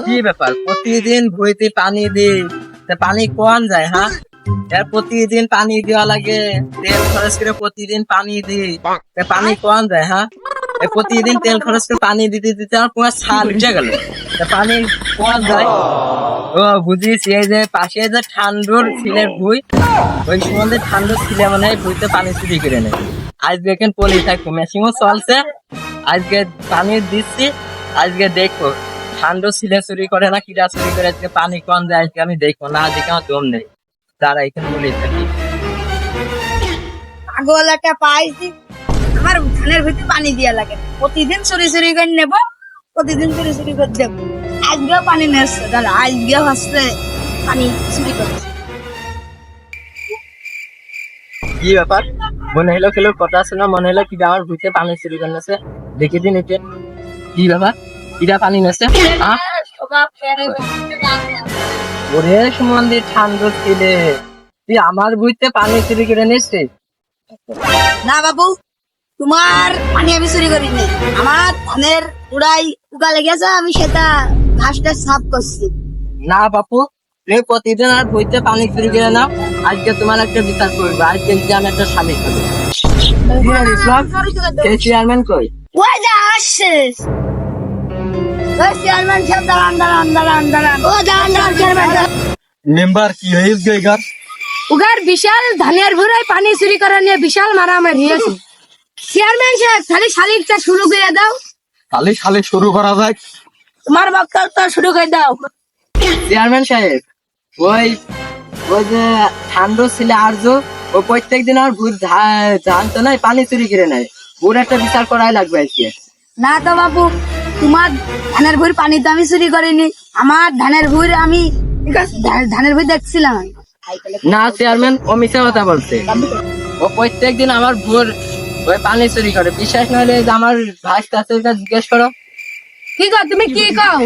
কি ব্যাপার প্রতিদিন ভুঁইতে পানি দিই তা পানি কম যায় হ্যাঁ এর প্রতিদিন পানি দেওয়া লাগে তেল খরচ করে প্রতিদিন পানি দিই তা পানি কম যায় হ্যাঁ এই প্রতিদিন তেল খরচ করে পানি দিতে দিতে আমার পুরো ছাল উঠে গেল তা পানি কম যায় ও বুঝিস এই যে পাশে যে ঠান্ডুর ছিলের ভুঁই ওই সম্বন্ধে ঠান্ডুর ছিলে মানে ভুঁইতে পানি চুরি করে নেয় আজকে এখানে পলি থাকবো মেশিনও চলছে আজকে পানি দিচ্ছি আজকে দেখো ঠান্ডা ছিলে চুরি করে না কিরা চুরি করে আজকে পানি কম যায় আজকে আমি দেখবো না আজকে আমার দম নেই তারা এখানে বলে থাকি পাগল একটা পাইছি আমার ধানের ভিতরে পানি দিয়া লাগে প্রতিদিন চুরি চুরি করে নেবো প্রতিদিন চুরি চুরি করে দেবো আজকেও পানি নেছে দাদা আজকেও হচ্ছে পানি চুরি করছে কি ব্যাপার মনে হলো খেলো কথা শোনা মনে হলো কি আমার ভুতে পানি চুরি করে নেছে দেখে দিন এটা কি ব্যাপার কিরা পানি নেছে ওরে সম্বন্ধে ঠান্ডা ছিলে তুই আমার বুঝতে পানি চুরি করে নিচ্ছে না বাবু তোমার পানি আমি চুরি করিনি আমার ধানের উড়াই উগা লেগেছে আমি সেটা ঘাসটা সাফ করছি না বাপু তুমি প্রতিদিন আর বইতে পানি চুরি করে নাও আজকে তোমার একটা বিচার করবো আজকে যে আমি একটা স্বামী খাবো চেয়ারম্যান কই ওই যে আসছিস ওই চেয়ারম্যান সাহেব দাঁড়ান ও দাঁড়ান চেয়ারম্যান মেম্বার কি হয়েছে এগার উগার বিশাল ধানের ভুঁড়ায় পানি চুরি করা নিয়ে বিশাল মারামারি হয়েছে চেয়ারম্যান সাহেব খালি শালিকটা শুরু করে দাও খালি খালি শুরু করা যায় তোমার বক্তব্য শুরু করে দাও চেয়ারম্যান সাহেব ওই ওই যে ঠান্ডা ছিল আর্য ও প্রত্যেকদিন আমার ভূত জানতো না পানি চুরি করে নেয় ওর একটা বিচার করাই লাগবে আজকে না তো বাবু তোমার ধানের ভুঁড়ি পানি তো আমি চুরি করিনি আমার ধানের ভুঁড়ি আমি ধানের ভুঁড়ি দেখছিলাম না চেয়ারম্যান ও মিথ্যা কথা বলছে ও প্রত্যেকদিন আমার ভোর ওই পানি চুরি করে বিশ্বাস না হলে যে আমার ভাই চাষের কাছে জিজ্ঞেস করো কি কর তুমি কি কও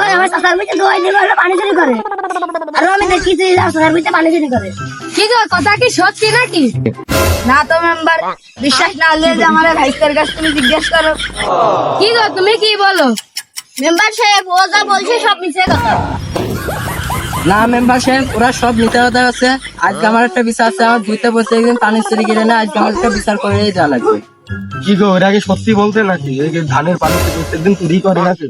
আমার চাচার ভিতরে দোয়াই দিলে পানি চুরি করে আর আমি দেখি যে চাচার ভিতরে পানি চুরি করে কি কর কথা কি সত্যি নাকি না তো মেম্বার বিশ্বাস না হলে যে আমার ভাইস্তের কাছে তুমি জিজ্ঞেস করো কি গো তুমি কি বলো মেম্বার সাহেব ও যা বলছে সব মিছে কথা না মেম্বার সাহেব ওরা সব মিথ্যা কথা আছে আজকে আমার একটা বিচার আছে আমার ভূতে বসে একদিন পানি চুরি করে না আজকে আমার একটা বিচার করে দেওয়া লাগবে কি গো এর আগে সত্যি বলতে নাকি এই যে ধানের পানি প্রত্যেকদিন চুরি করে নাকি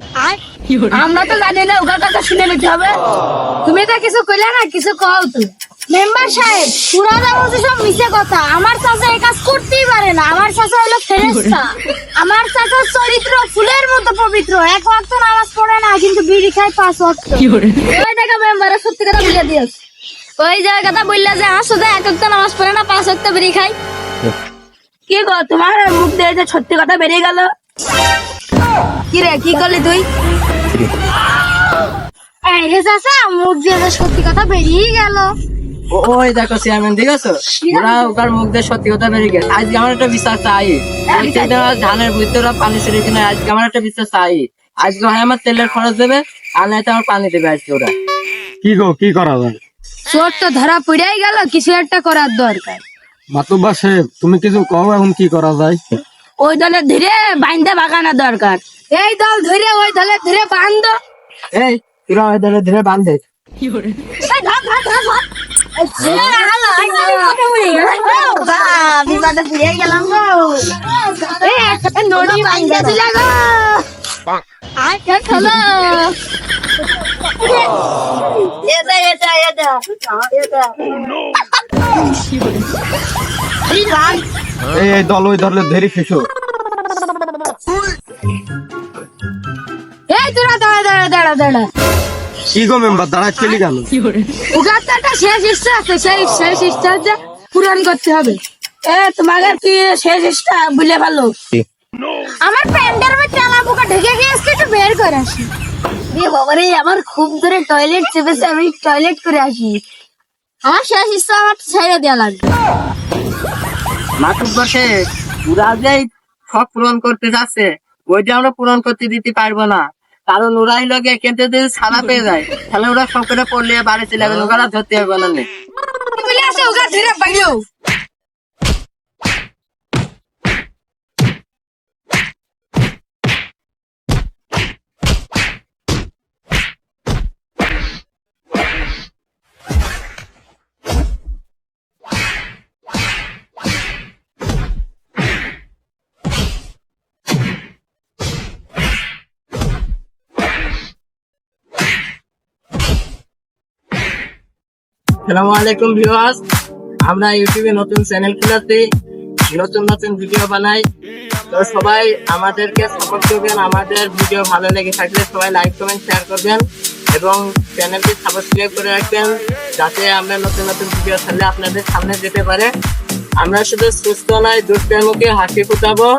আমরা তো জানি না ওখান কথা শুনে নিতে হবে তুমি তো কিছু কইলে না কিছু কও তো মেম্বার সাহেব পুরা যা বলছে সব মিছে কথা আমার চাচা এই কাজ করতেই পারে না আমার চাচা হলো ফেরেশতা আমার চাচার চরিত্র ফুলের মতো পবিত্র এক ওয়াক্ত নামাজ পড়ে না কিন্তু বিড়ি খায় 5 ওয়াক্ত ওই দেখা মেম্বার সত্যি কথা বলে দিয়েছে ওই জায়গাটা বললা যে আসো যে এক ওয়াক্ত নামাজ পড়ে না 5 ওয়াক্ত বিড়ি খায় কি গো তোমার মুখ দিয়ে যে সত্যি কথা বেরিয়ে গেল কি রে কি করলি তুই এই রে চাচা মুখ দিয়ে যে সত্যি কথা বেরিয়ে গেল ওই দেখো চেয়ারম্যান ঠিক আছে ওরা ওকার মুখ দিয়ে সত্যি কথা বেরিয়ে গেছে আজকে আমার একটা বিচার চাই প্রত্যেকদিন ওরা ধানের ভুঁইতে ওরা পানি চুরি কিনে আজকে আমার একটা বিচার চাই আজকে হয় আমার তেলের খরচ দেবে আর নয়তো আমার পানি দেবে আজকে ওরা কি গো কি করা যায় চোর তো ধরা পড়েই গেল কিছু একটা করার দরকার মাতুব্বা সাহেব তুমি কিছু কও এখন কি করা যায় ওই দলে ধীরে বাইন্দা বাগানো দরকার এই দল ধরে ওই দলে ধরে বান্ধ এই তোরা ওই ধরে ধরে বান্ধে বিবাদে ফিরে গেলাম গো নদী বাইন্দা দিলা গো চলো এই দল ওই ধরলে ধরে খেসো এই তোরা দাঁড়া কি গো মেম্বার দাঁড়াচ্ছিলি কেন ওখানে একটা শেষ ইচ্ছা আছে সেই শেষ ইচ্ছাটা পূরণ করতে হবে তোমাদের কি শেষ ইচ্ছা বলে ভালো আমার প্যান্টের মধ্যে টালা পোকা ঢেকে গিয়েছে একটু বের করে আসি বাবারে আমার খুব ধরে টয়লেট চেপেছে আমি টয়লেট করে আসি আমার শেষ ইচ্ছা আমার ছেড়ে দেওয়া লাগবে মাতুব বসে ওরা যে সব পূরণ করতে যাচ্ছে ওইটা আমরা পূরণ করতে দিতে পারবো না কারণ ওরাই লোকে কেন্দ্রে যদি ছাড়া পেয়ে যায় তাহলে ওরা সংকটে পড়লে বাড়ি চলে যাবে ওরা ধরতে হবে না বলে আসে ওখানে ধরে পাইও আসসালামু আলাইকুম ভিউয়ার্স, আমরা ইউটিউবে নতুন চ্যানেল খুলেছি, নতুন নতুন ভিডিও বানাই। তো সবাই আমাদেরকে সাপোর্ট করবেন। আমাদের ভিডিও ভালো লেগে থাকলে সবাই লাইক কমেন্ট শেয়ার করবেন এবং চ্যানেলটি সাবস্ক্রাইব করে রাখবেন, যাতে আমরা নতুন নতুন ভিডিও ছাড়লে আপনাদের সামনে যেতে পারে। আমরা শুধু সুস্থ নয়, দুঃখের মুখে হাসি ফুটাবো।